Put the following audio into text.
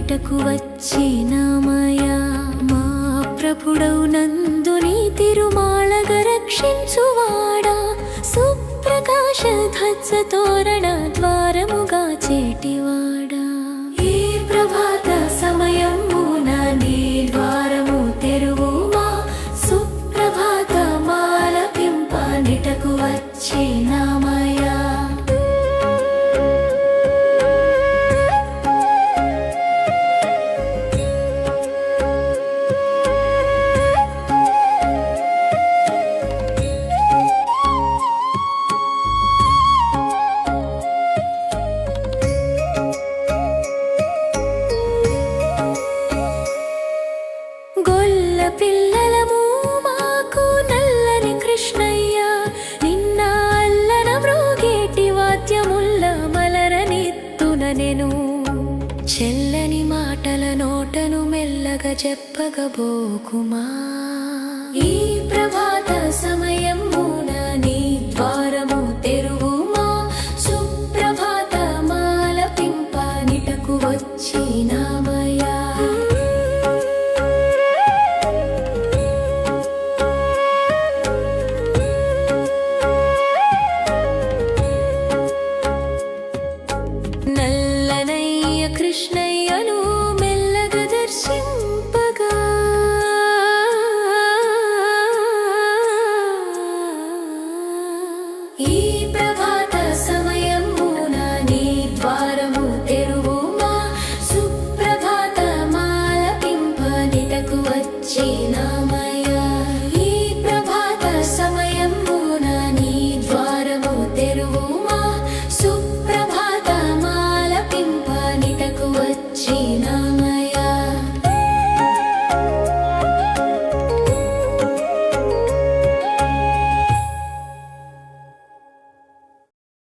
నిటకు వచ్చినామయా. మా ప్రభుడవు నందుని తిరుమాళగ రక్షించువాడా, సుప్రకాశ ధ్వజ తోరణ ద్వారముగా చేటివాడా. ఈ ప్రభాత సమయమున నీ ద్వారము తెరువుమా, సుప్రభాత మాలపింప నిటకు వచ్చినామయా. గొల్ల పిల్లలము మాకు నల్లని కృష్ణయ్య, నిన్న అల్లన మ్రోగేటి వాద్యముల్ల మలరనిత్తున నేను. చెల్లని మాటల నోటను మెల్లగా చెప్పగబోకుమా. ఈ ప్రభాత సమయమున నీ ద్వారము తెరువుమా, సుప్రభాత మాలపింప నిటకు వచ్చినామయా. నల్లనయ్య కృష్ణయ్యను మెల్లగా దర్శింపగా, ఈ ప్రభాత సమయమున నీ ద్వారము తెరువుమా, సుప్రభాత మాలపింప నిటకు వచ్చినామయా.